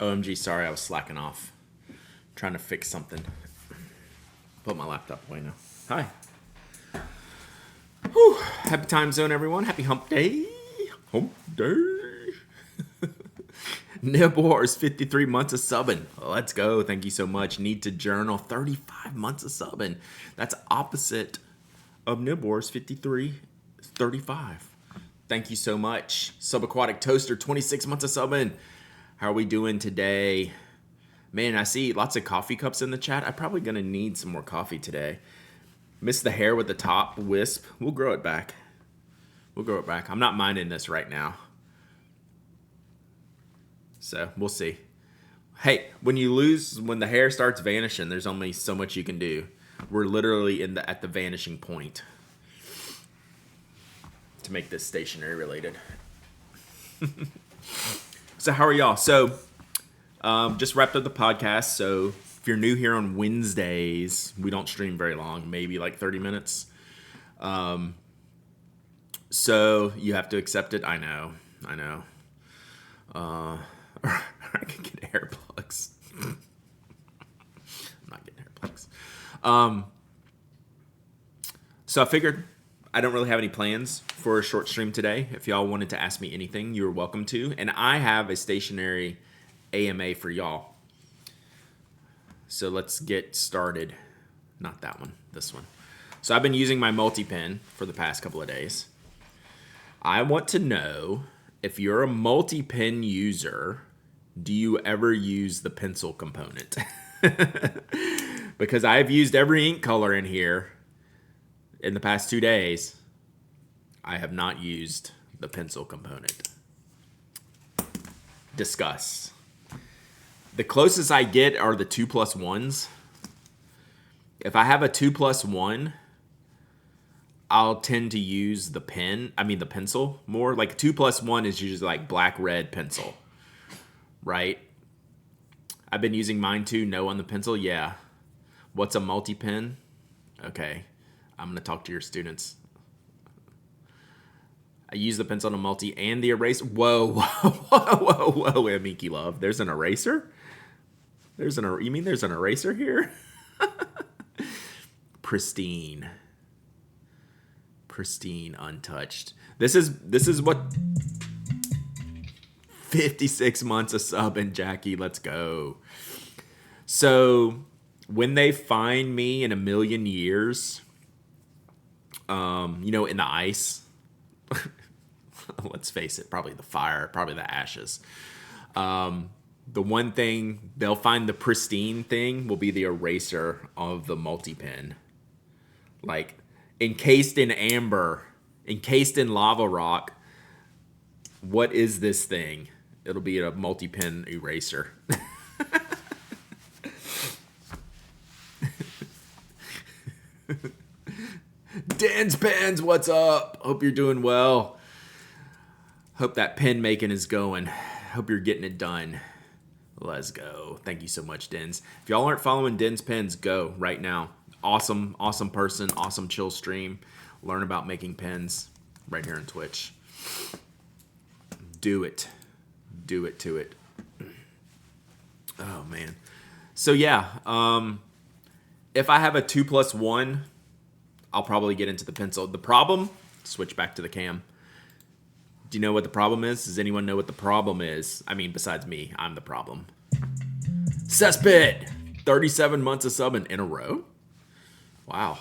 OMG, sorry, I was slacking off. Trying to fix something. Put my laptop away now. Hi. Whew. Happy time zone, everyone. Happy hump day. Hump day. Nib Wars, 53 months of subbing. Let's go. Thank you so much. Need to Journal, 35 months of subbing. That's opposite of Nib Wars, 53, 35. Thank you so much. Subaquatic Toaster, 26 months of subbing. How are we doing today? Man, I see lots of coffee cups in the chat. I'm probably going to need some more coffee today. Miss the hair with the top wisp. We'll grow it back. I'm not minding this right now. So we'll see. Hey, when the hair starts vanishing, there's only so much you can do. We're literally at the vanishing point to make this stationery related. So how are y'all? So just wrapped up the podcast. So if you're new here on Wednesdays, we don't stream very long, maybe like 30 minutes. So you have to accept it. I know. I can get hair plugs. I'm not getting hair plugs. So I figured I don't really have any plans for a short stream today. If y'all wanted to ask me anything, you're welcome to. And I have a Stationery AMA for y'all. So let's get started. Not that one, this one. So I've been using my multi-pen for the past couple of days. I want to know, if you're a multi-pen user, do you ever use the pencil component? Because I've used every ink color in here in the past 2 days. I have not used the pencil component. Discuss. The closest I get are the 2+1s. If I have a 2+1, I'll tend to use the pencil more. Like 2+1 is usually like black, red pencil, right? I've been using mine too. No on the pencil. Yeah. What's a multi-pen? Okay. I'm going to talk to your students. I use the pencil on a multi and the eraser. Whoa, Miki Love. There's an eraser? You mean there's an eraser here? Pristine, untouched. This is what 56 months of sub and Jackie. Let's go. So when they find me in a million years, in the ice, let's face it, probably the fire, probably the ashes. The one thing they'll find, the pristine thing, will be the eraser of the multi-pen. Like, encased in amber, encased in lava rock. What is this thing? It'll be a multi-pen eraser. Dan's Pens, what's up? Hope you're doing well. Hope that pen making is going. Hope you're getting it done. Let's go. Thank you so much, Dens. If y'all aren't following Dens Pens, go right now. Awesome person, awesome chill stream. Learn about making pens right here on Twitch. Do it to it. Oh man. So yeah, if I have a 2+1, I'll probably get into the pencil. The problem, switch back to the cam. Do you know what the problem is? Does anyone know what the problem is? I mean, besides me, I'm the problem. Cesspit, 37 months of subbing in a row. Wow.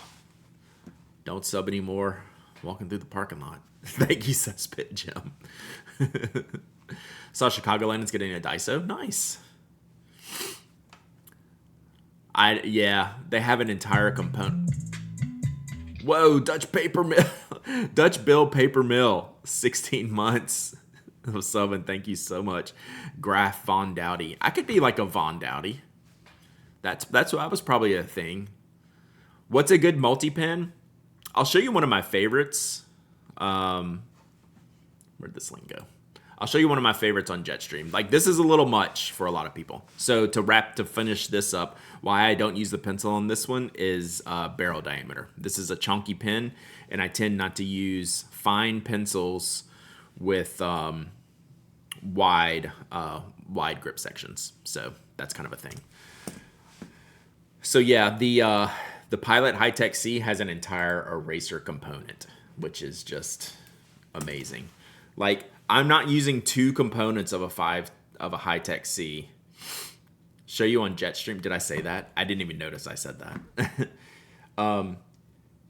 Don't sub anymore. Walking through the parking lot. Thank you, Cesspit Jim. Saw Chicagoland is getting a Daiso. Nice. They have an entire component. Whoa, Dutch Bill Paper Mill, 16 months of subbing. Thank you so much. Graf Von Dowdy. I could be like a Von Dowdy. That was probably a thing. What's a good multi-pen? I'll show you one of my favorites. Where'd this link go? I'll show you one of my favorites on Jetstream. Like, this is a little much for a lot of people. So to finish this up, why I don't use the pencil on this one is barrel diameter. This is a chunky pen, and I tend not to use fine pencils with wide wide grip sections. So that's kind of a thing. So yeah, the Pilot High-Tech C has an entire eraser component, which is just amazing. Like, I'm not using two components of a High-Tech C. Show you on Jetstream. Did I say that? I didn't even notice I said that.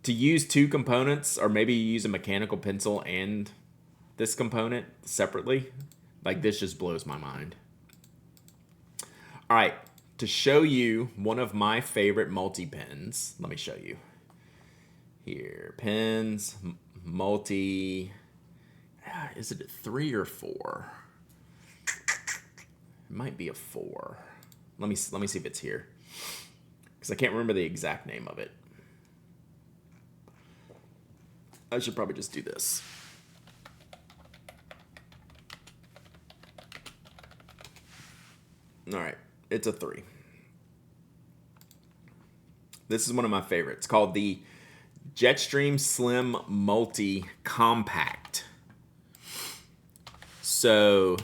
To use two components, or maybe you use a mechanical pencil and this component separately, like this just blows my mind. All right, to show you one of my favorite multi-pens, let me show you. Here, pens, multi, is it a 3 or 4? It might be a 4. Let me see if it's here, because I can't remember the exact name of it. I should probably just do this. All right, it's a 3. This is one of my favorites, called the Jetstream Slim Multi Compact. So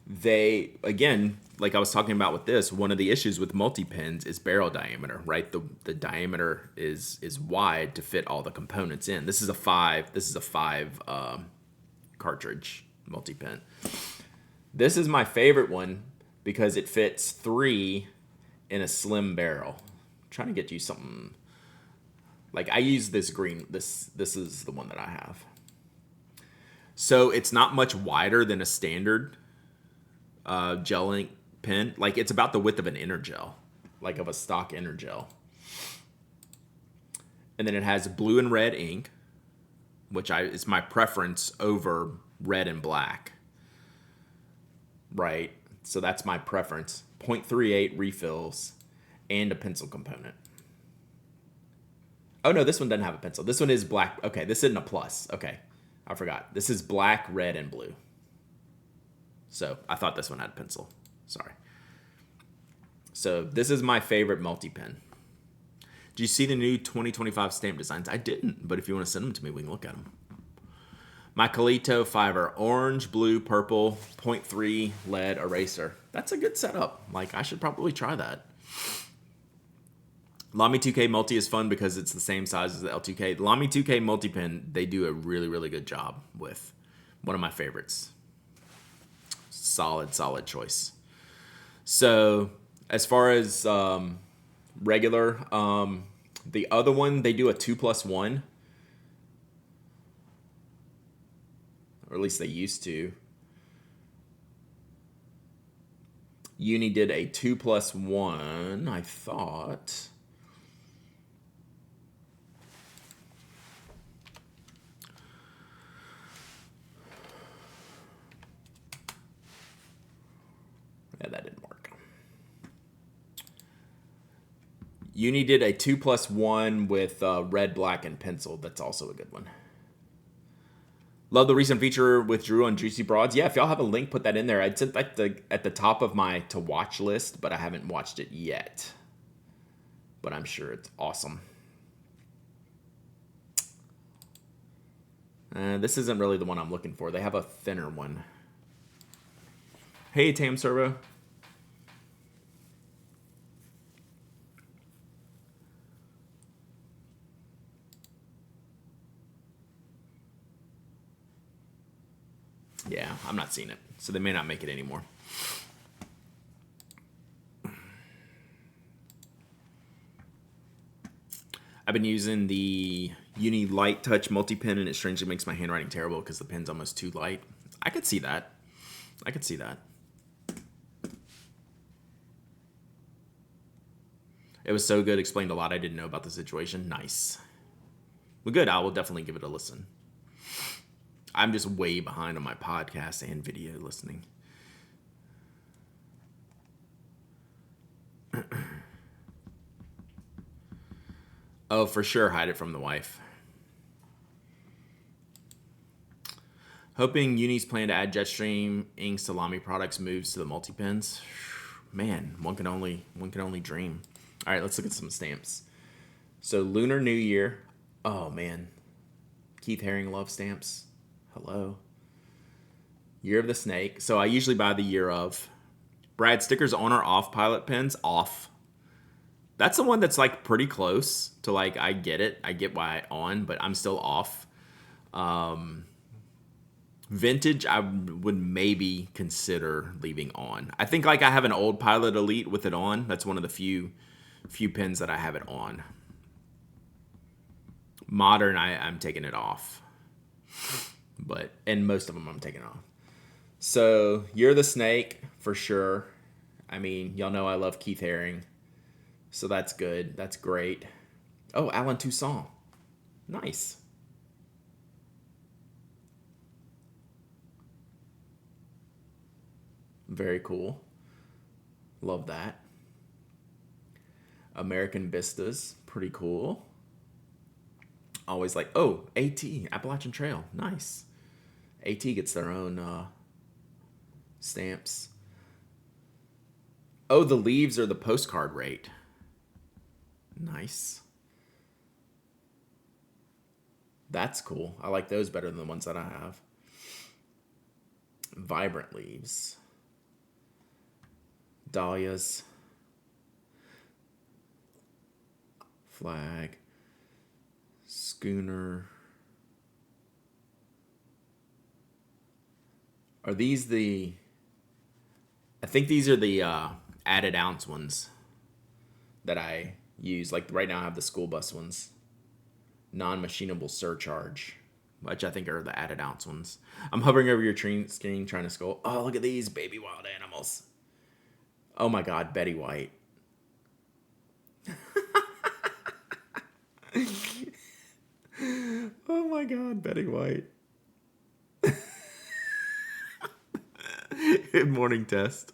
they, again, like I was talking about with this, one of the issues with multi-pens is barrel diameter, right? The diameter is wide to fit all the components in. This is a 5 cartridge multi-pen. This is my favorite one because it fits 3 in a slim barrel. I'm trying to get you something, like I use this green, this is the one that I have. So it's not much wider than a standard gel ink pen. Like, it's about the width of an Energel, like of a stock Energel. And then it has blue and red ink, which is my preference over red and black. Right? So that's my preference. 0.38 refills and a pencil component. Oh no, this one doesn't have a pencil. This one is black. Okay, this isn't a plus. Okay, I forgot. This is black, red, and blue. So I thought this one had a pencil. Sorry. So this is my favorite multi-pen. Do you see the new 2025 stamp designs? I didn't, but if you want to send them to me, we can look at them. My Colito Fiber, orange, blue, purple, 0.3 lead eraser. That's a good setup. Like, I should probably try that. Lamy 2K Multi is fun because it's the same size as the L2K. Lamy 2K Multi Pen, they do a really, really good job with. One of my favorites. Solid choice. So, as far as regular, the other one, they do a 2+1. Or at least they used to. Uni did a 2+1, I thought. Yeah, that didn't work. Uni did a 2+1 with red, black, and pencil. That's also a good one. Love the recent feature with Drew on Juicy Broads. Yeah, if y'all have a link, put that in there. I'd set that at the top of my to watch list, but I haven't watched it yet. But I'm sure it's awesome. This isn't really the one I'm looking for. They have a thinner one. Hey, Tam Servo. Yeah, I'm not seeing it, so they may not make it anymore. I've been using the Uni Light Touch multi-pen, and it strangely makes my handwriting terrible because the pen's almost too light. I could see that. It was so good, explained a lot I didn't know about the situation. Nice. Well, good. I will definitely give it a listen. I'm just way behind on my podcast and video listening. Oh, for sure, hide it from the wife. Hoping Uni's plan to add Jetstream ink salami products moves to the multi-pens. Man, one can only dream. All right, let's look at some stamps. So Lunar New Year. Oh man, Keith Haring love stamps. Hello. Year of the Snake. So I usually buy the year of. Brad, stickers on or off pilot pens? Off. That's the one that's like pretty close to like, I get it. I get why on, but I'm still off. Vintage, I would maybe consider leaving on. I think like I have an old Pilot Elite with it on. That's one of the few pens that I have it on. Modern, I'm taking it off. And most of them I'm taking off. So, You're the Snake, for sure. I mean, y'all know I love Keith Haring. So that's good. That's great. Oh, Alan Toussaint. Nice. Very cool. Love that. American Vistas. Pretty cool. Always like, oh, AT, Appalachian Trail. Nice. AT gets their own stamps. Oh, the leaves are the postcard rate. Nice. That's cool. I like those better than the ones that I have. Vibrant leaves. Dahlias. Flag. Schooner. Are these the... I think these are the added ounce ones that I use. Like right now I have the school bus ones. Non-machinable surcharge, which I think are the added ounce ones. I'm hovering over your screen trying to scroll. Oh, look at these baby wild animals. Oh my God, Betty White. Oh my God, Betty White. Good morning, test.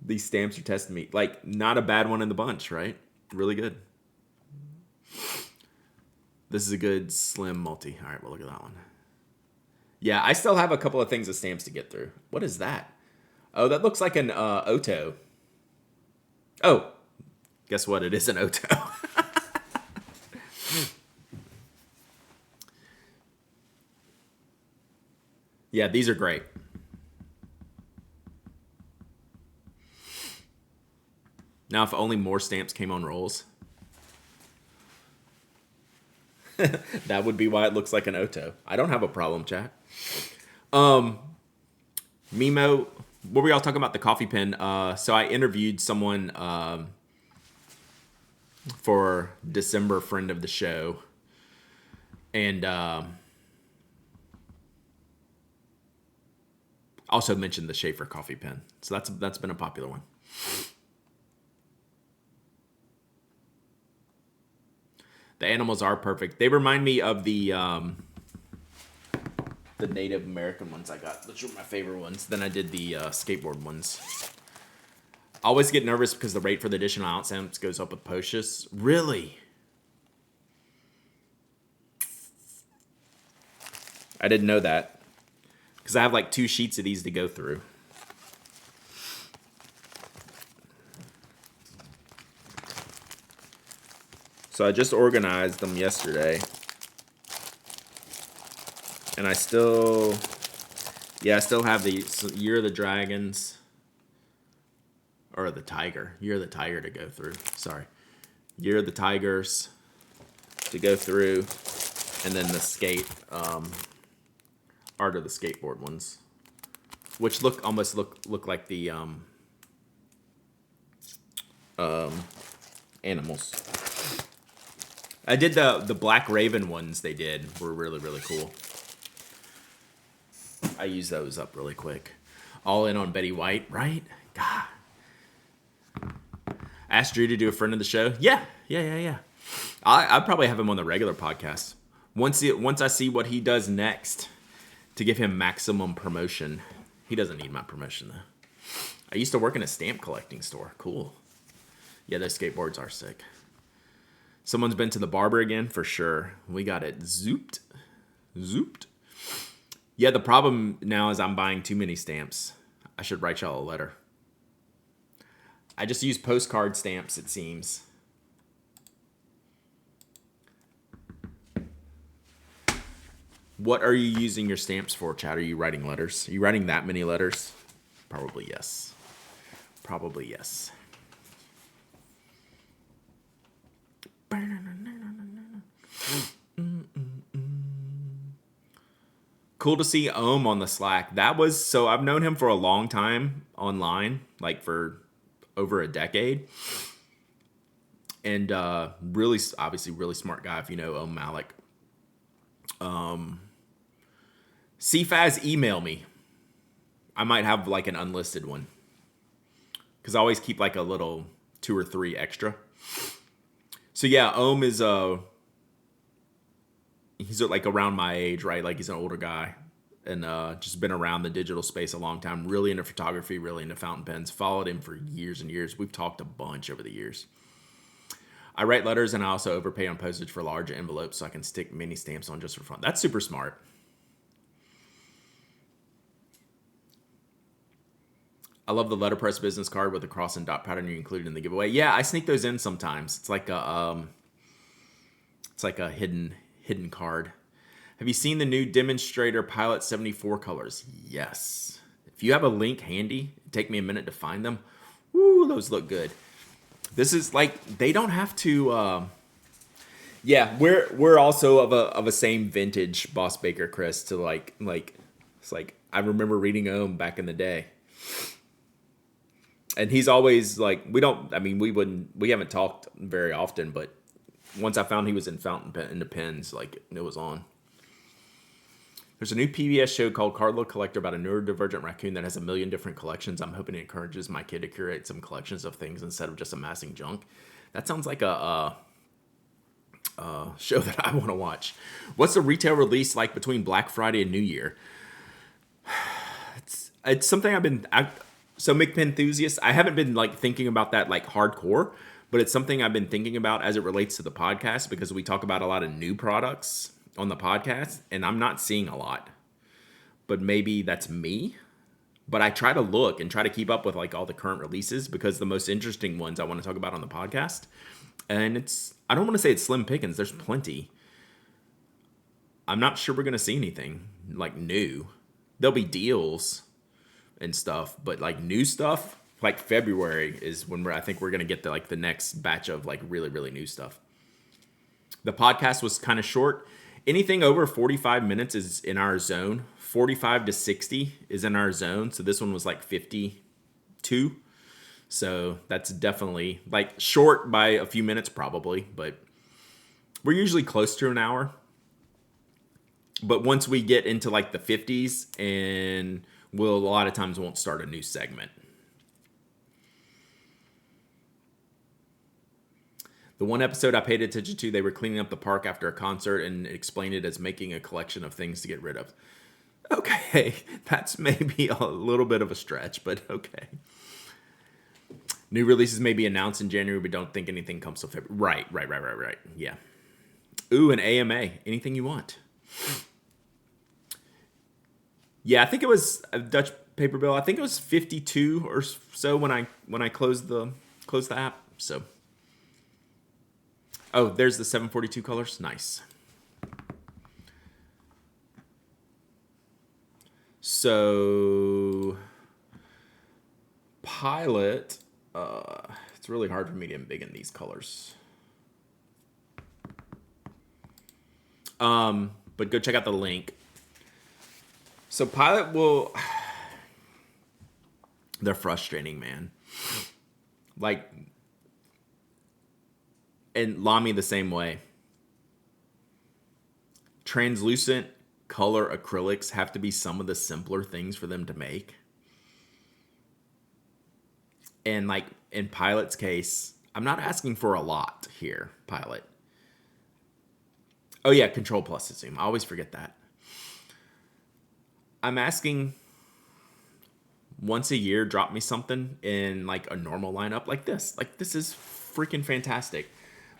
These stamps are testing me. Like, not a bad one in the bunch, right? Really good. This is a good slim multi. All right, we'll look at that one. Yeah, I still have a couple of things of stamps to get through. What is that? Oh, that looks like an Oto. Oh, guess what? It is an Oto. Yeah, these are great. Now, if only more stamps came on rolls, that would be why it looks like an Oto. I don't have a problem, chat. Mimo, what were y'all talking about the coffee pen? So I interviewed someone for December friend of the show, and also mentioned the Schaefer coffee pen. So that's been a popular one. The animals are perfect. They remind me of the Native American ones I got, which were my favorite ones. Then I did the skateboard ones. I always get nervous because the rate for the additional ounce stamps goes up with Pocious. Really? I didn't know that. Because I have like 2 sheets of these to go through. So I just organized them yesterday. And I still have the Year of the Dragons. Or the Tiger. Year of the Tiger to go through. Sorry. Year of the Tigers to go through. And then the Art of the Skateboard ones. Which almost look like the animals. I did the Black Raven ones they did. Were really, really cool. I used those up really quick. All in on Betty White, right? God. Asked Drew to do a friend of the show. Yeah. I'd probably have him on the regular podcast. Once I see what he does next to give him maximum promotion. He doesn't need my promotion, though. I used to work in a stamp collecting store. Cool. Yeah, those skateboards are sick. Someone's been to the barber again? For sure. We got it zooped. Yeah, the problem now is I'm buying too many stamps. I should write y'all a letter. I just use postcard stamps, it seems. What are you using your stamps for, Chad? Are you writing letters? Are you writing that many letters? Probably yes. Probably yes. Cool to see Ohm on the Slack. That was so I've known him for a long time online, like for over a decade. And really, obviously, really smart guy if you know Ohm Malik. CFAS, email me. I might have like an unlisted one. Because I always keep like a little 2 or 3 extra. So yeah, Ohm is he's like around my age, right? Like he's an older guy and just been around the digital space a long time. Really into photography, really into fountain pens. Followed him for years and years. We've talked a bunch over the years. I write letters and I also overpay on postage for large envelopes so I can stick mini stamps on just for fun. That's super smart. I love the letterpress business card with the cross and dot pattern you included in the giveaway. Yeah, I sneak those in sometimes. It's like a hidden card. Have you seen the new Demonstrator Pilot 74 colors? Yes. If you have a link handy, take me a minute to find them. Woo, those look good. This is like they don't have to. Yeah, we're also of a same vintage, Boss Baker Chris. To like it's like I remember reading Ohm back in the day, and he's always like we haven't talked very often, but once I found he was in the pens, like it was on. There's a new PBS show called Cardload Collector about a neurodivergent raccoon that has a million different collections. I'm hoping it encourages my kid to curate some collections of things instead of just amassing junk. That sounds like a show that I want to watch. What's the retail release like between Black Friday and New Year? It's something so McPen enthusiast. I haven't been like thinking about that like hardcore, but it's something I've been thinking about as it relates to the podcast because we talk about a lot of new products on the podcast and I'm not seeing a lot. But maybe that's me. But I try to look and try to keep up with like all the current releases because the most interesting ones I want to talk about on the podcast. And I don't want to say it's slim pickings. There's plenty. I'm not sure we're going to see anything like new. There'll be deals and stuff, but like new stuff, like February is when I think we're going to get the next batch of like really, really new stuff. The podcast was kind of short. Anything over 45 minutes is in our zone. 45 to 60 is in our zone. So this one was like 52. So that's definitely like short by a few minutes probably, but we're usually close to an hour. But once we get into like the 50s and we'll a lot of times won't start a new segment. The one episode I paid attention to, they were cleaning up the park after a concert and explained it as making a collection of things to get rid of. Okay, that's maybe a little bit of a stretch, but okay. New releases may be announced in January, but don't think anything comes till February. Right. Yeah. Ooh, an AMA. Anything you want. Yeah, I think it was a Dutch paper bill. I think it was 52 or so when I closed the app. So. Oh, there's the 742 colors. Nice. So, Pilot. It's really hard for me to embiggen these colors. But go check out the link. So Pilot will. They're frustrating, man. Like. And Lamy the same way. Translucent color acrylics have to be some of the simpler things for them to make. And like in Pilot's case, I'm not asking for a lot here, Pilot. Oh yeah, Control plus zoom. I always forget that. I'm asking once a year, drop me something in like a normal lineup like this. Like this is freaking fantastic.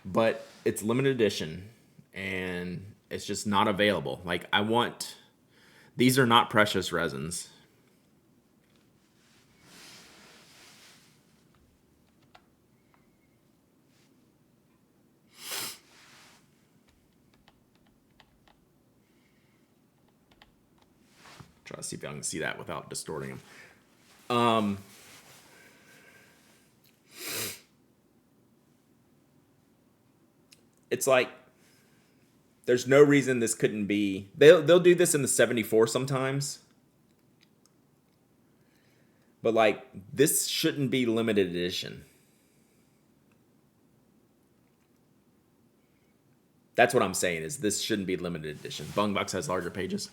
But it's limited edition and it's just not available. Like these are not precious resins. try to see if I can see that without distorting them. It's like there's no reason this couldn't be. They'll do this in the 74 sometimes, but like this shouldn't be limited edition. That's what I'm saying. Is this shouldn't be limited edition? Bungbox has larger pages.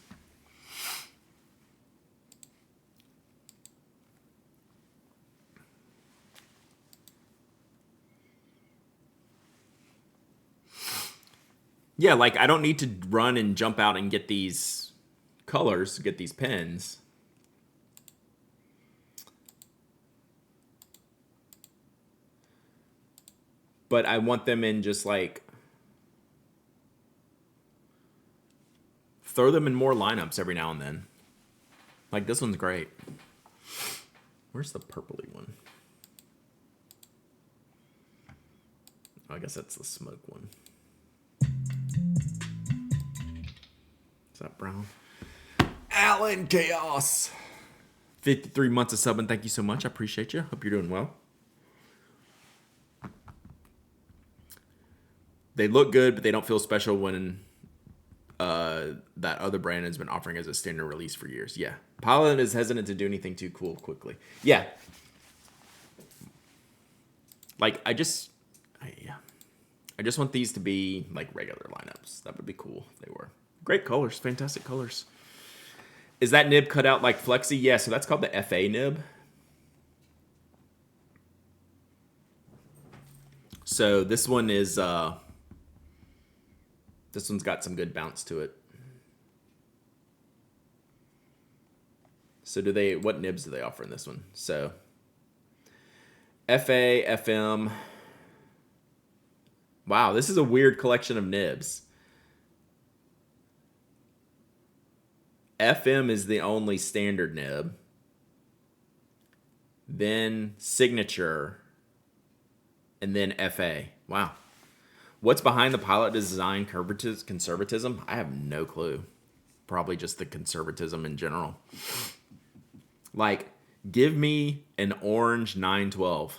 Yeah, like I don't need to run and jump out and get these colors, get these pens. But I want them in just like throw them in more lineups every now and then. Like this one's great. Where's the purpley one? Oh, I guess that's the smoke one. Is that brown? Alan Chaos. 53 months of subbing. Thank you so much. I appreciate you. Hope you're doing well. They look good, but they don't feel special when that other brand has been offering as a standard release for years. Yeah. Pilot is hesitant to do anything too cool quickly. Yeah. Like, I just want these to be like regular lineups. That would be cool if they were. Great colors. Fantastic colors. Is that nib cut out like Flexi? Yeah, so that's called the FA nib. So this one is... this one's got some good bounce to it. So what nibs do they offer in this one? So FA, FM. Wow, this is a weird collection of nibs. FM is the only standard nib. Then Signature. And then FA. Wow. What's behind the Pilot design conservatism? I have no clue. Probably just the conservatism in general. Like, give me an orange 912.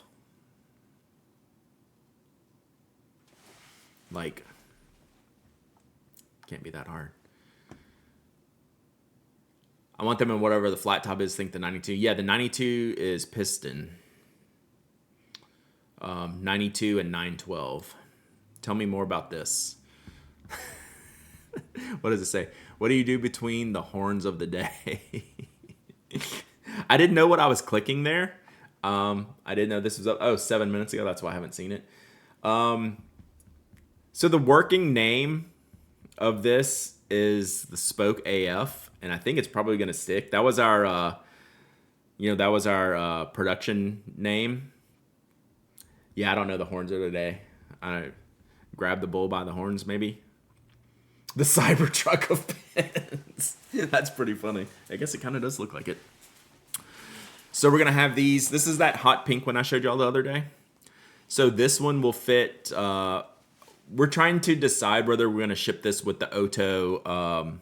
Like, can't be that hard. I want them in whatever the flat top is. Think the 92. Yeah, the 92 is piston. 92 and 912. Tell me more about this. What does it say? What do you do between the horns of the day? I didn't know what I was clicking there. I didn't know this was up. 7 minutes ago. That's why I haven't seen it. So the working name of this is the Spoke AF, and I think it's probably going to stick. That was our, production name. Yeah, I don't know the horns of the day. I grab the bull by the horns, maybe. The Cybertruck of pens. That's pretty funny. I guess it kind of does look like it. So we're going to have these. This is that hot pink one I showed y'all the other day. So this one will fit. We're trying to decide whether we're going to ship this with the Oto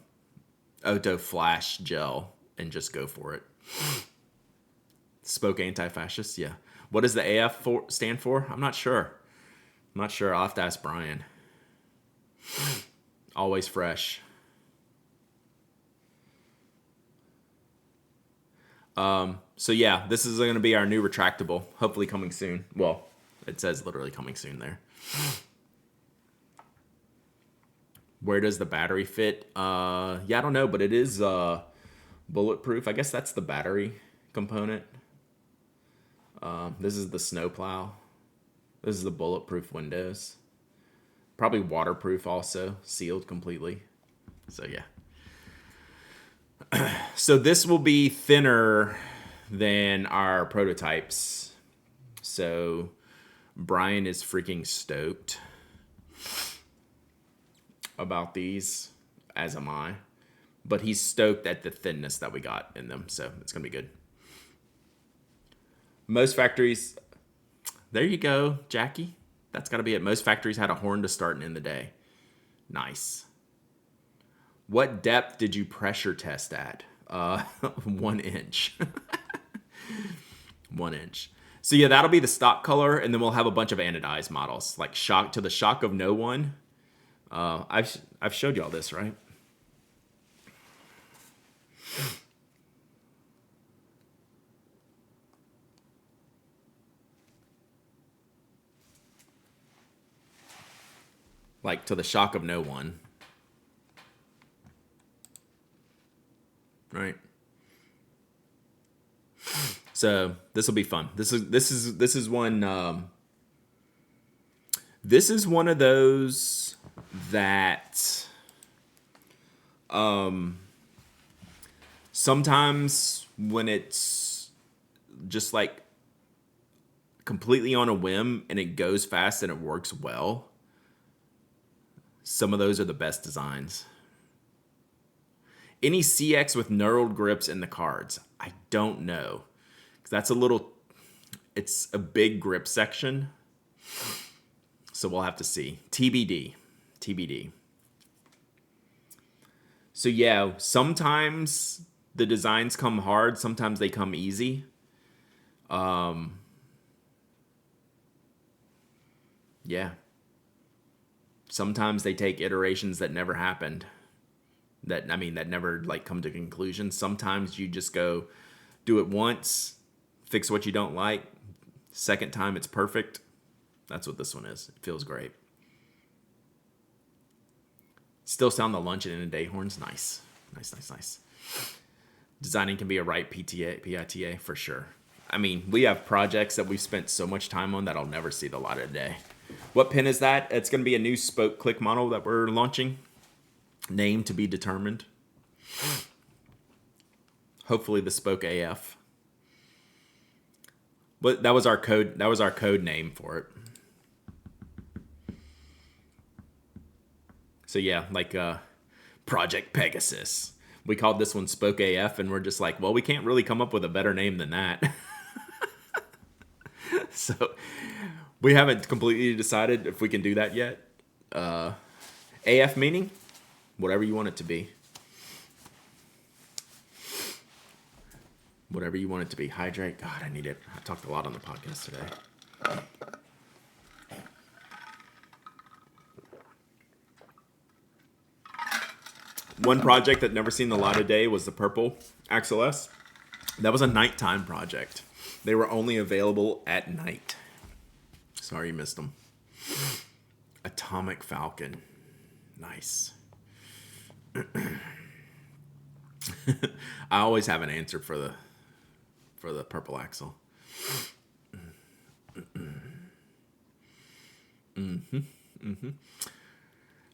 Flash gel and just go for it. Spoke anti-fascist, yeah. What does the AF stand for? I'm not sure. I'll have to ask Brian. Always fresh. So yeah, this is going to be our new retractable. Hopefully coming soon. Well, it says literally coming soon there. Where does the battery fit? Yeah, I don't know, but it is bulletproof. I guess that's the battery component. This is the snowplow. This is the bulletproof windows. Probably waterproof also, sealed completely. So yeah. So this will be thinner than our prototypes. So Brian is freaking stoked about these, as am I. But he's stoked at the thinness that we got in them, so it's going to be good. Most factories... There you go, Jackie. That's got to be it. Most factories had a horn to start and end the day. Nice. What depth did you pressure test at? 1 inch. 1 inch. So yeah, that'll be the stock color, and then we'll have a bunch of anodized models, like shock to the shock of no one. I've showed y'all this, right? Like to the shock of no one, right? So this will be fun. This is one. This is one of those that sometimes when it's just like completely on a whim and it goes fast and it works well, some of those are the best designs. Any CX with knurled grips in the cards? I don't know. That's it's a big grip section. So we'll have to see. TBD. TBD. So yeah, sometimes the designs come hard, sometimes they come easy. Yeah. Sometimes they take iterations that never happened. That never like come to conclusion. Sometimes you just go do it once, fix what you don't like. Second time it's perfect. That's what this one is. It feels great. Still sound the luncheon in a day horns. Nice. Nice. Designing can be a right PITA for sure. I mean, we have projects that we've spent so much time on that I'll never see the light of day. What pin is that? It's going to be a new spoke click model that we're launching. Name to be determined. Hopefully the spoke AF. But that was our code. That was our code name for it. So yeah, like Project Pegasus. We called this one Spoke AF, and we're just like, well, we can't really come up with a better name than that. So we haven't completely decided if we can do that yet. AF meaning whatever you want it to be. Whatever you want it to be. Hydrate. God, I need it. I talked a lot on the podcast today. One project that never seen the light of day was the purple Axel S. That was a nighttime project. They were only available at night. Sorry you missed them. Atomic Falcon. Nice. I always have an answer for the purple Axel.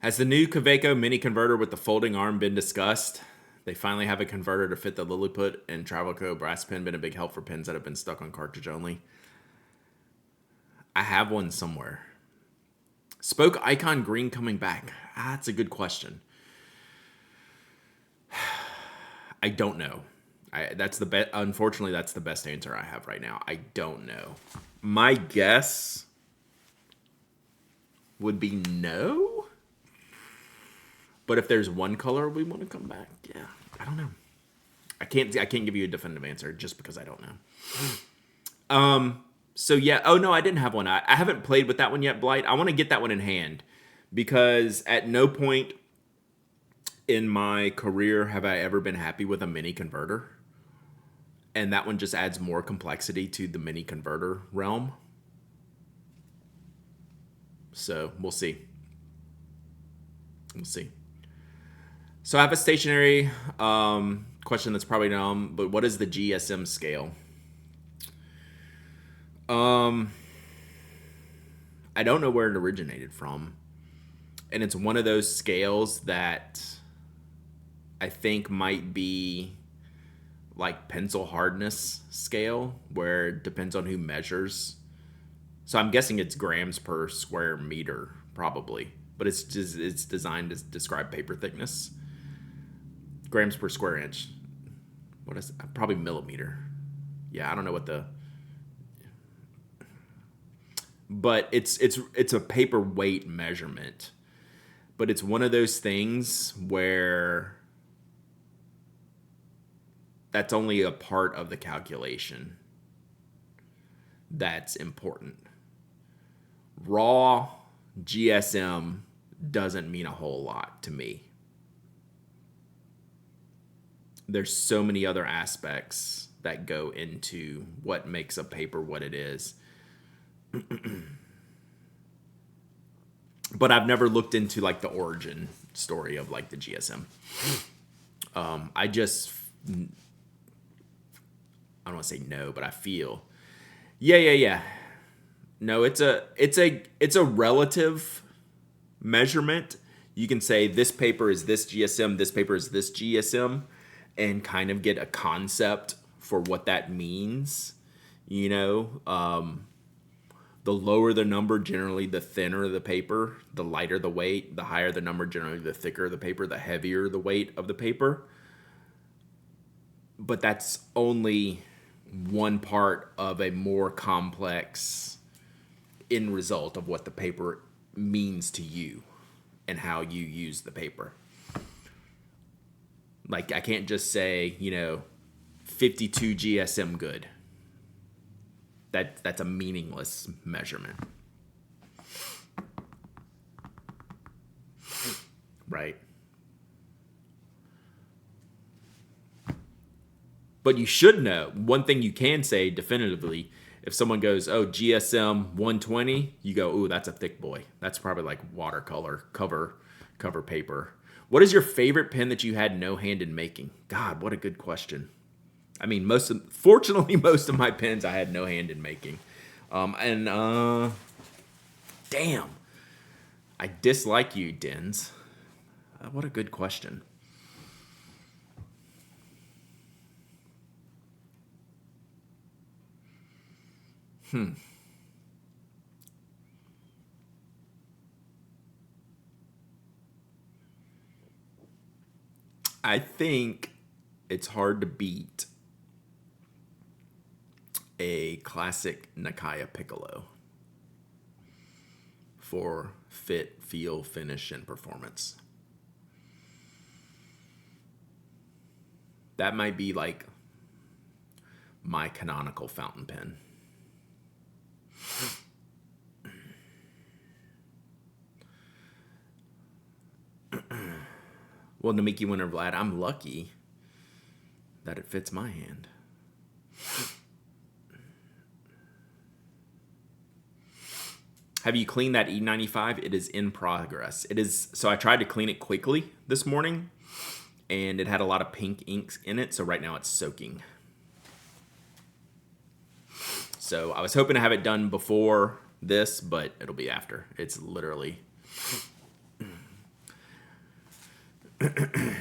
Has the new Kaweco mini converter with the folding arm been discussed? They finally have a converter to fit the Lilliput and Travelco brass pin. Been a big help for pins that have been stuck on cartridge only. I have one somewhere. Spoke icon green coming back. That's a good question. I don't know. Unfortunately, that's the best answer I have right now. I don't know. My guess would be no. But if there's one color we want to come back, yeah, I don't know. I can't give you a definitive answer just because I don't know. So yeah, oh no, I didn't have one. I haven't played with that one yet, Blight. I want to get that one in hand because at no point in my career have I ever been happy with a mini converter. And that one just adds more complexity to the mini converter realm. So we'll see. We'll see. So I have a stationary question that's probably dumb, but what is the GSM scale? I don't know where it originated from. And it's one of those scales that I think might be like pencil hardness scale, where it depends on who measures. So I'm guessing it's grams per square meter, probably. But it's designed to describe paper thickness. Grams per square inch. What is it? Probably millimeter. Yeah, I don't know what the. But it's a paper weight measurement. But it's one of those things where that's only a part of the calculation that's important. Raw GSM doesn't mean a whole lot to me. There's so many other aspects that go into what makes a paper what it is. But I've never looked into like the origin story of like the GSM. I don't want to say no, but I feel, yeah. No, it's a relative measurement. You can say this paper is this GSM, this paper is this GSM, and kind of get a concept for what that means. You know, the lower the number, generally the thinner the paper, the lighter the weight, the higher the number, generally the thicker the paper, the heavier the weight of the paper. But that's only one part of a more complex end result of what the paper means to you and how you use the paper. Like, I can't just say, 52 GSM good. That's a meaningless measurement. Right? But you should know. One thing you can say definitively, if someone goes, oh, GSM 120, you go, ooh, that's a thick boy. That's probably like watercolor cover paper. What is your favorite pen that you had no hand in making? God, what a good question. I mean, fortunately, most of my pens I had no hand in making. Damn. I dislike you, Dens. What a good question. I think it's hard to beat a classic Nakaya Piccolo for fit, feel, finish, and performance. That might be like my canonical fountain pen. Well, Namiki Winter Vlad, I'm lucky that it fits my hand. Have you cleaned that E95? It is in progress. It is. So I tried to clean it quickly this morning, and it had a lot of pink inks in it. So right now it's soaking. So I was hoping to have it done before this, but it'll be after. It's literally. I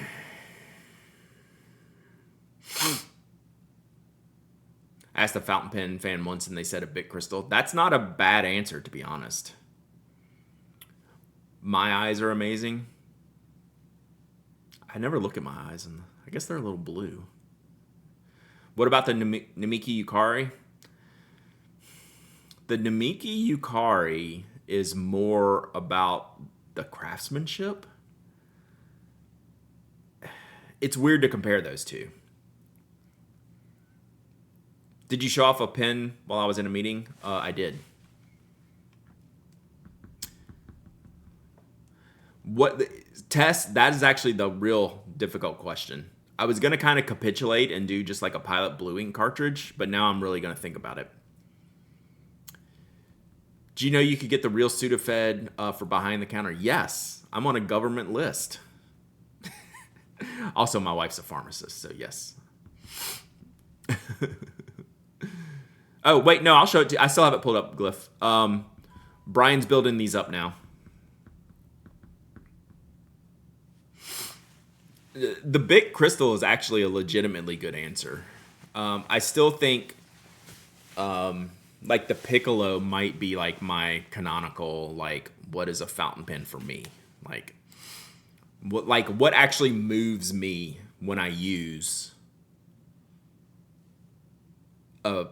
asked a fountain pen fan once and they said a Bic crystal. That's not a bad answer, to be honest. My eyes are amazing. I never look at my eyes, and I guess they're a little blue. What about the Namiki Yukari? The Namiki Yukari is more about the craftsmanship. It's weird to compare those two. Did you show off a pen while I was in a meeting? I did. That is actually the real difficult question. I was going to kind of capitulate and do just like a Pilot Blue Ink cartridge, but now I'm really going to think about it. Do you know you could get the real Sudafed for behind the counter? Yes. I'm on a government list. Also, my wife's a pharmacist, so yes. Oh, wait, no, I'll show it to you. I still have it pulled up, Glyph. Brian's building these up now. The Bic crystal is actually a legitimately good answer. I still think like the Piccolo might be like my canonical, like, what is a fountain pen for me? What actually moves me when I use a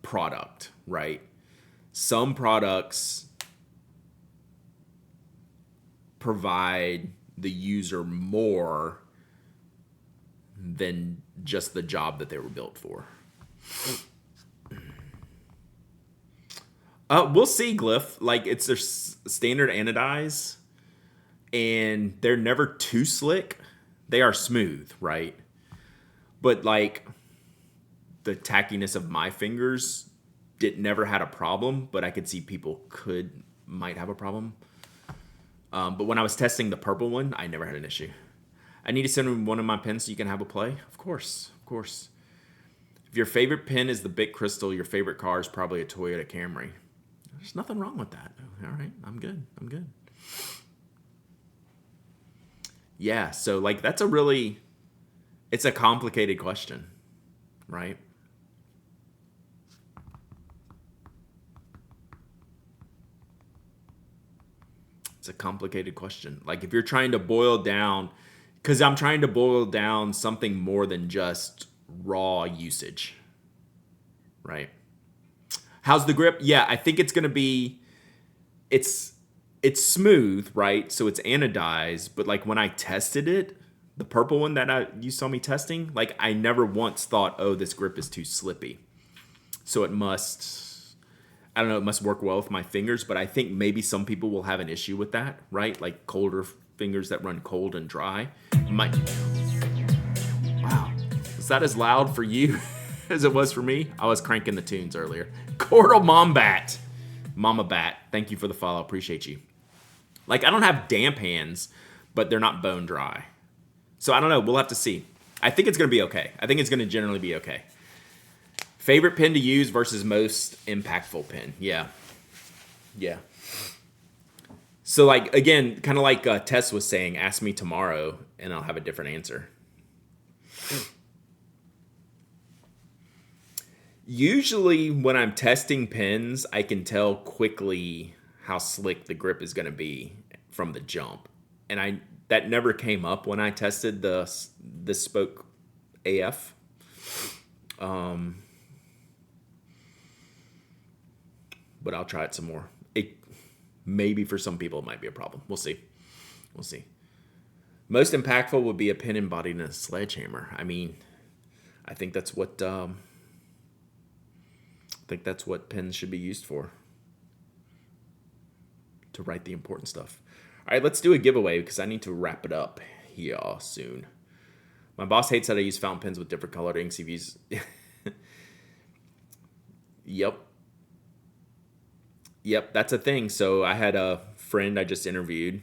product, right? Some products provide the user more than just the job that they were built for. We'll see, Glyph. Like, it's their standard anodize, and they're never too slick. They are smooth, right? But, like, the tackiness of my fingers never had a problem, but I could see people might have a problem. But when I was testing the purple one, I never had an issue. I need to send him one of my pens so you can have a play? Of course, of course. If your favorite pen is the Bic Crystal, your favorite car is probably a Toyota Camry. There's nothing wrong with that. All right, I'm good. Yeah, so like it's a complicated question, right? It's a complicated question. Like if you're trying to boil down, because I'm trying to boil down something more than just raw usage, right? How's the grip? Yeah, I think it's gonna be, it's smooth, right? So it's anodized, but like when I tested it, the purple one that you saw me testing, like I never once thought, oh, this grip is too slippy. So it must, I don't know, it must work well with my fingers, but I think maybe some people will have an issue with that, right? Like colder fingers that run cold and dry. Wow. Was that as loud for you as it was for me? I was cranking the tunes earlier. Cordal Mombat. Mama Bat, thank you for the follow. Appreciate you. Like, I don't have damp hands, but they're not bone dry. So I don't know. We'll have to see. I think it's going to be okay. I think it's going to generally be okay. Favorite pen to use versus most impactful pen. Yeah. So, like, again, kind of like Tess was saying, ask me tomorrow, and I'll have a different answer. Usually, when I'm testing pens, I can tell quickly how slick the grip is going to be from the jump. And that never came up when I tested the Spoke AF. But I'll try it some more. Maybe for some people it might be a problem. We'll see. Most impactful would be a pen embodied in a sledgehammer. I mean, I think that's what pens should be used for. To write the important stuff. All right, let's do a giveaway because I need to wrap it up here soon. My boss hates that I use fountain pens with different colored inks. He views. Yep, that's a thing. So I had a friend I just interviewed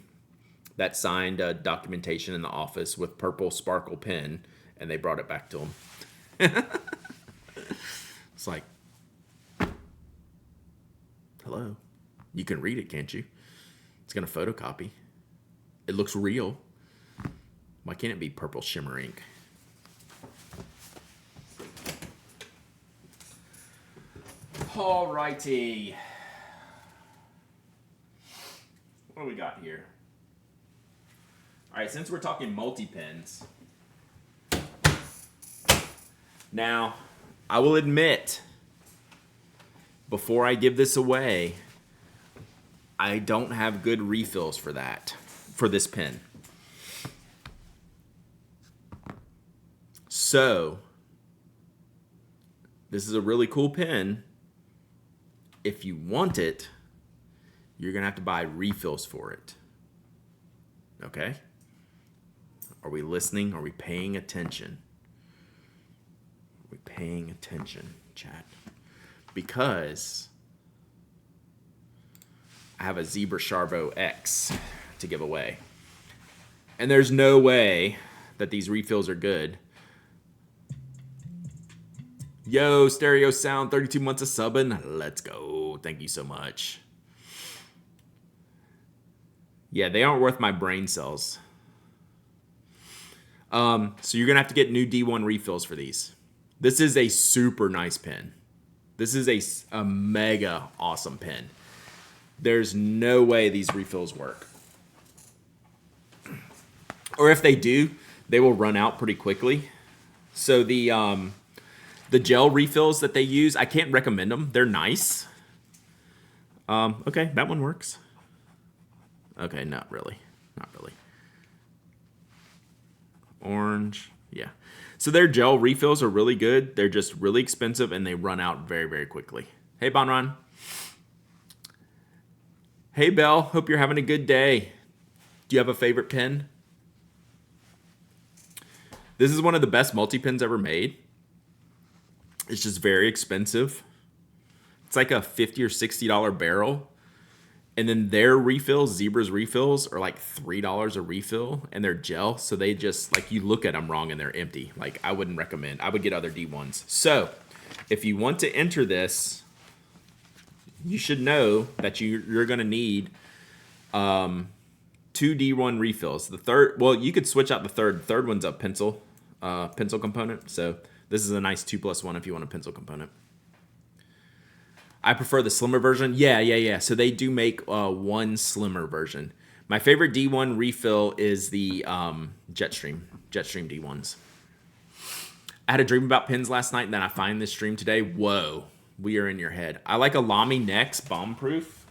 that signed a documentation in the office with purple sparkle pen, and they brought it back to him. It's like, hello. You can read it, can't you? It's going to photocopy. It looks real. Why can't it be purple shimmer ink? Alrighty. What do we got here? Alright, since we're talking multi-pens. Now, I will admit, before I give this away, I don't have good refills for this pen. So, this is a really cool pen. If you want it, you're going to have to buy refills for it. Okay? Are we listening? Are we paying attention? Are we paying attention, chat? Because I have a Zebra Charvo X to give away. And there's no way that these refills are good. Yo, Stereo Sound, 32 months of subbing. Let's go. Thank you so much. Yeah, they aren't worth my brain cells. So you're going to have to get new D1 refills for these. This is a super nice pen. This is a mega awesome pen. There's no way these refills work. Or if they do, they will run out pretty quickly. So the gel refills that they use, I can't recommend them. They're nice. Okay, that one works. Okay, not really. Orange, yeah. So their gel refills are really good. They're just really expensive and they run out very, very quickly. Hey, Bonron. Hey, Belle. Hope you're having a good day. Do you have a favorite pen? This is one of the best multi-pens ever made. It's just very expensive. It's like a $50 or $60 barrel. And then their refills, Zebra's refills, are like $3 a refill, and they're gel. So they just, like, you look at them wrong and they're empty. Like, I wouldn't recommend. I would get other D1s. So if you want to enter this, you should know that you're going to need 2 D1 refills. The third, well, you could switch out the third. The third one's a pencil component. So this is a nice 2+1 if you want a pencil component. I prefer the slimmer version. Yeah. So they do make one slimmer version. My favorite D1 refill is the Jetstream D1s. I had a dream about pens last night, and then I find this stream today. Whoa, we are in your head. I like a Lamy Next bomb proof.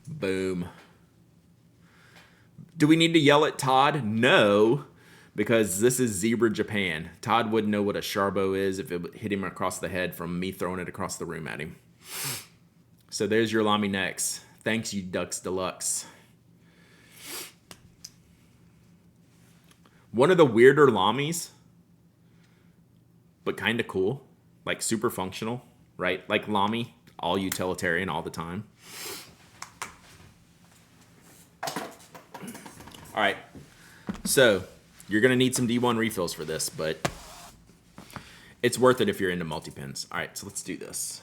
Boom. Do we need to yell at Todd? No, because this is Zebra Japan. Todd wouldn't know what a Sharbo is if it hit him across the head from me throwing it across the room at him. So there's your Lamy Next. Thanks, you Ducks Deluxe. One of the weirder Lamys, but kind of cool. Like super functional, right? Like Lamy, all utilitarian all the time. All right, so you're going to need some D1 refills for this, but it's worth it if you're into multi-pens. All right, so let's do this.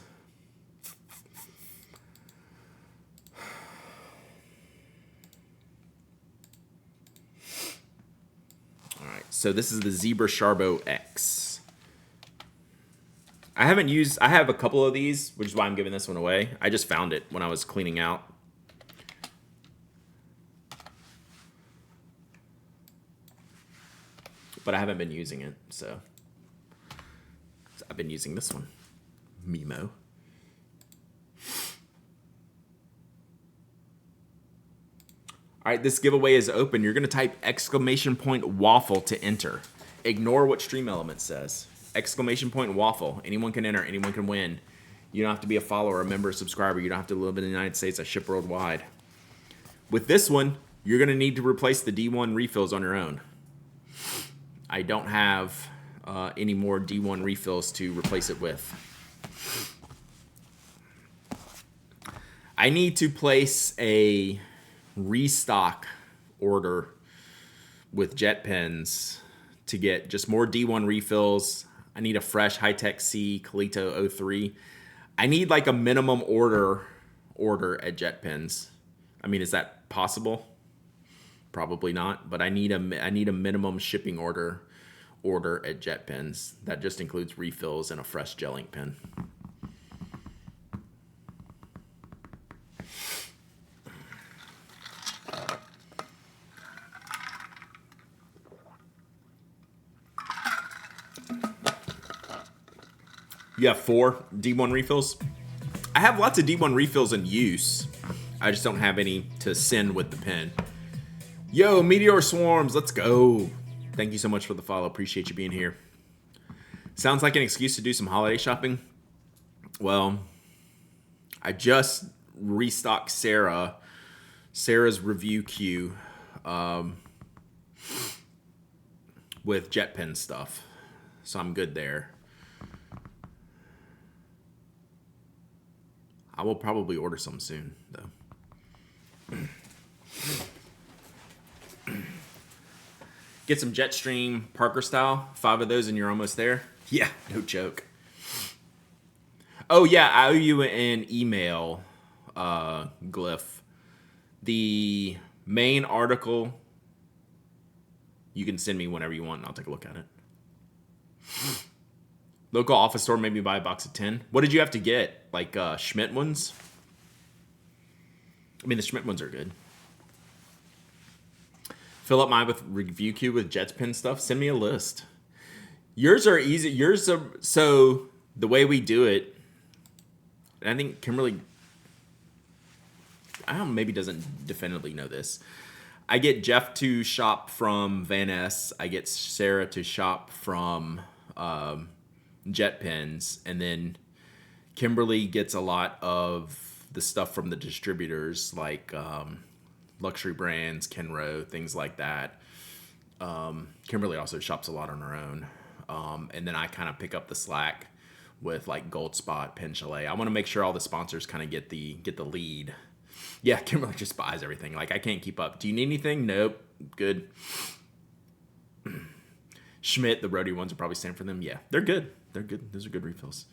All right, so this is the Zebra Sharbo X. I have a couple of these, which is why I'm giving this one away. I just found it when I was cleaning out. But I haven't been using it, so I've been using this one, Mimo. All right, this giveaway is open. You're going to type !waffle to enter. Ignore what Stream Element says. !waffle. Anyone can enter. Anyone can win. You don't have to be a follower, a member, a subscriber. You don't have to live in the United States. I ship worldwide. With this one, you're going to need to replace the D1 refills on your own. I don't have any more D1 refills to replace it with. I need to place a restock order with jet pens to get just more D1 refills. I need a fresh High-Tech C Kalito 03. I need like a minimum order at jet pens. I mean, is that possible? Probably not, but I need a minimum shipping order at jet pens. That just includes refills and a fresh gel ink pen. You have 4 D1 refills? I have lots of D1 refills in use. I just don't have any to send with the pen. Yo, Meteor Swarms, let's go. Thank you so much for the follow. Appreciate you being here. Sounds like an excuse to do some holiday shopping. Well, I just restocked Sarah's review queue with jet pen stuff. So I'm good there. I will probably order some soon, though. Get some Jetstream Parker style. 5 of those and you're almost there. Yeah, no joke. Oh, yeah, I owe you an email, Glyph. The main article, you can send me whenever you want and I'll take a look at it. Local office store, maybe buy a box of 10. What did you have to get? Like Schmidt ones? I mean, the Schmidt ones are good. Fill up mine with review queue with JetPen stuff. Send me a list. Yours are easy. So the way we do it And I think Kimberly, I don't know, maybe doesn't definitively know this. I get Jeff to shop from Van Ness. I get Sarah to shop from Jet Pens. And then Kimberly gets a lot of the stuff from the distributors, like luxury brands, Kenro, things like that. Kimberly also shops a lot on her own. And then I kind of pick up the slack with like Gold Spot, Pen Chalet. I want to make sure all the sponsors kind of get the lead. Yeah, Kimberly just buys everything. Like, I can't keep up. Do you need anything? Nope. Good. Schmidt, the roadie ones are probably same for them. Yeah, they're good. They're good. Those are good refills.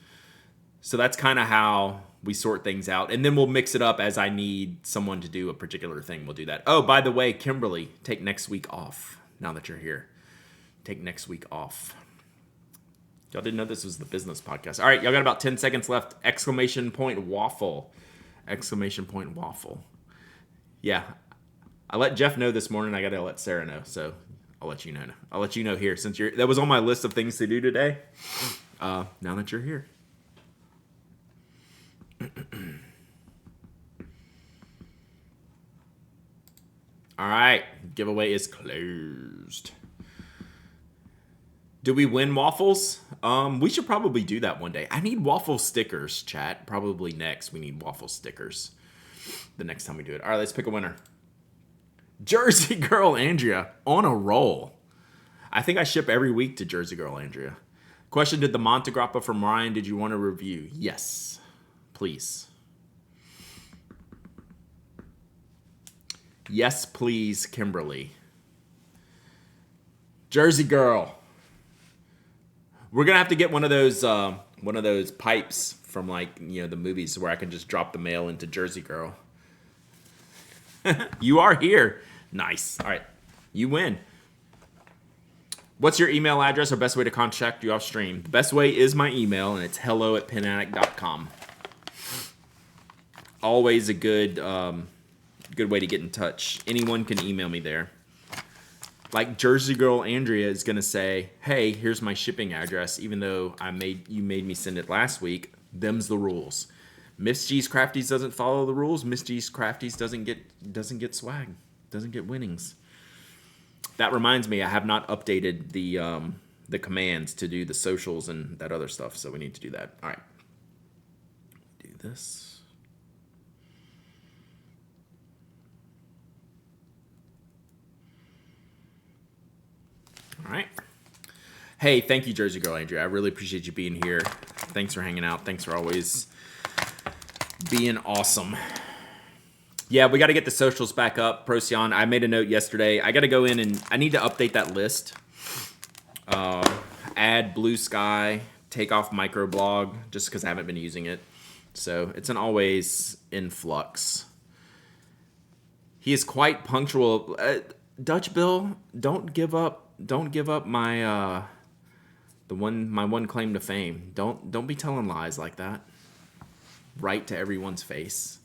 So that's kind of how we sort things out. And then we'll mix it up as I need someone to do a particular thing. We'll do that. Oh, by the way, Kimberly, take next week off now that you're here. Take next week off. Y'all didn't know this was the business podcast. All right, y'all got about 10 seconds left. Exclamation point waffle. Exclamation point waffle. Yeah, I let Jeff know this morning. I got to let Sarah know, so I'll let you know. I'll let you know here since that was on my list of things to do today. Now that you're here. All right, giveaway is closed. Do we win waffles? We should probably do that one day. I need waffle stickers, chat. Probably next we need waffle stickers. The next time we do it. All right, let's pick a winner. Jersey Girl Andrea on a roll. I think I ship every week to Jersey Girl Andrea. Question, did the Montegrappa from Ryan, did you want a review? Yes, please. Yes, please, Kimberly. Jersey Girl. We're gonna have to get one of those pipes from like the movies where I can just drop the mail into Jersey Girl. You are here. Nice. All right, you win. What's your email address or best way to contact you off stream? The best way is my email, and it's hello@penaddict.com. Always a good way to get in touch. Anyone can email me there. Like Jersey Girl Andrea is gonna say, "Hey, here's my shipping address," even though you made me send it last week. Them's the rules. Miss G's Crafties doesn't follow the rules. Miss G's Crafties doesn't get swag, doesn't get winnings. That reminds me, I have not updated the commands to do the socials and that other stuff, so we need to do that. All right, do this. All right. Hey, thank you, Jersey Girl Andrea. I really appreciate you being here. Thanks for hanging out. Thanks for always being awesome. Yeah, we got to get the socials back up. Procyon, I made a note yesterday. I got to go in and I need to update that list. Add Blue Sky, take off microblog, just because I haven't been using it. So it's an always in flux. He is quite punctual. Dutch Bill, don't give up my my one claim to fame. Don't be telling lies like that. Right to everyone's face.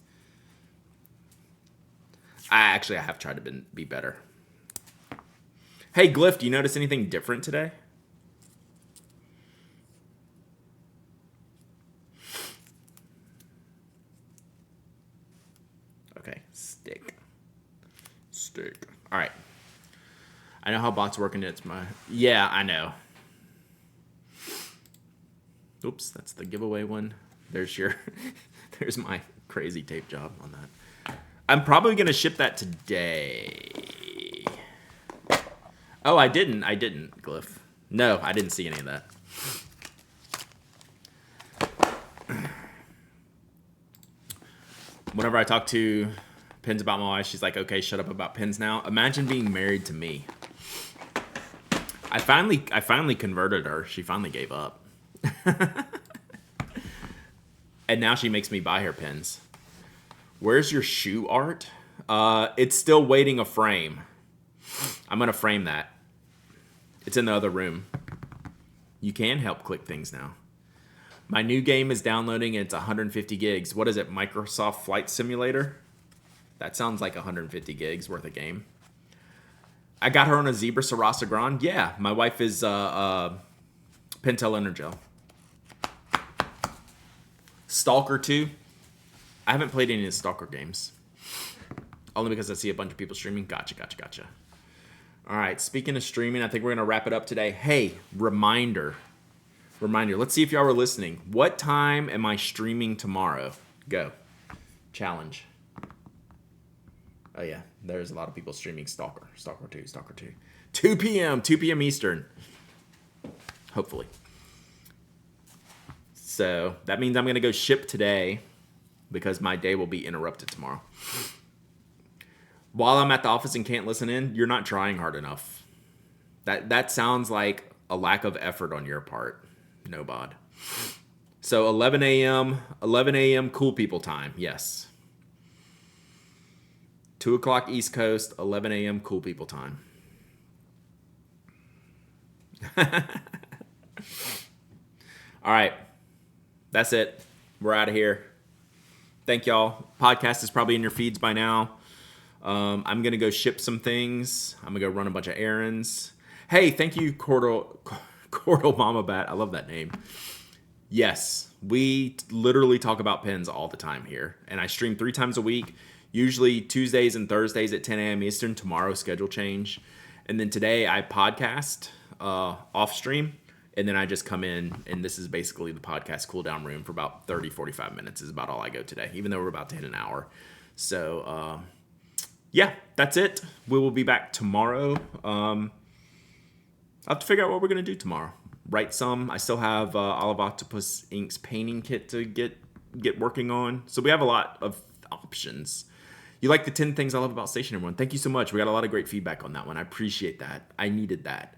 I have tried to be better. Hey Glyph, do you notice anything different today? Okay, stick. All right. I know how bots work, and yeah, I know. Oops, that's the giveaway one. There's there's my crazy tape job on that. I'm probably gonna ship that today. Oh, I didn't, Glyph. No, I didn't see any of that. Whenever I talk to Pins about my wife, she's like, "Okay, shut up about Pins now." Imagine being married to me. I finally converted her. She finally gave up. And now she makes me buy her pins. Where's your shoe art? It's still waiting a frame. I'm going to frame that. It's in the other room. You can help click things now. My new game is downloading. It's 150 gigs. What is it? Microsoft Flight Simulator? That sounds like 150 gigs worth of game. I got her on a Zebra Sarasa Grand. Yeah, my wife is Pentel Energel. Stalker 2. I haven't played any of the Stalker games. Only because I see a bunch of people streaming. Gotcha. All right, speaking of streaming, I think we're going to wrap it up today. Hey, reminder. Let's see if y'all were listening. What time am I streaming tomorrow? Go. Challenge. Oh, yeah. There's a lot of people streaming Stalker 2. 2 p.m. Eastern. Hopefully. So that means I'm going to go ship today because my day will be interrupted tomorrow. While I'm at the office and can't listen in, you're not trying hard enough. That sounds like a lack of effort on your part. No bod. So 11 a.m. cool people time. Yes. 2 o'clock East Coast, 11 a.m. cool people time. All right. That's it. We're out of here. Thank y'all. Podcast is probably in your feeds by now. I'm going to go ship some things. I'm going to go run a bunch of errands. Hey, thank you, Cordal Mama Bat. I love that name. Yes, we literally talk about pens all the time here. And I stream 3 times a week, usually Tuesdays and Thursdays at 10 a.m. Eastern. Tomorrow, schedule change. And then today I podcast off stream. And then I just come in, and this is basically the podcast cool down room for about 30, 45 minutes is about all I go today, even though we're about to hit an hour. So, yeah, that's it. We will be back tomorrow. I'll have to figure out what we're going to do tomorrow. Write some. I still have Olive Octopus Inc.'s painting kit to get working on. So we have a lot of options. You like the 10 things I love about Stationery one. Thank you so much. We got a lot of great feedback on that one. I appreciate that. I needed that.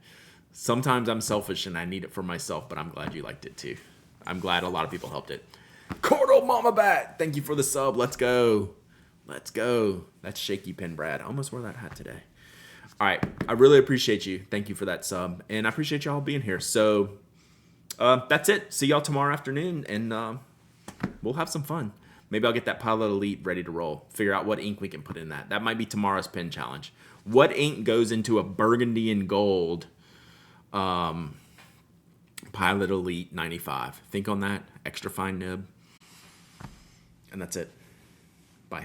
Sometimes I'm selfish and I need it for myself, but I'm glad you liked it too. I'm glad a lot of people helped it. Cordal Mama Bat, thank you for the sub. Let's go. That's Shaky Pen Brad. I almost wore that hat today. All right. I really appreciate you. Thank you for that sub. And I appreciate y'all being here. So that's it. See y'all tomorrow afternoon, and we'll have some fun. Maybe I'll get that Pilot Elite ready to roll. Figure out what ink we can put in that. That might be tomorrow's pen challenge. What ink goes into a burgundy and gold Pilot Elite 95? Think on that. Extra fine nib. And that's it. Bye.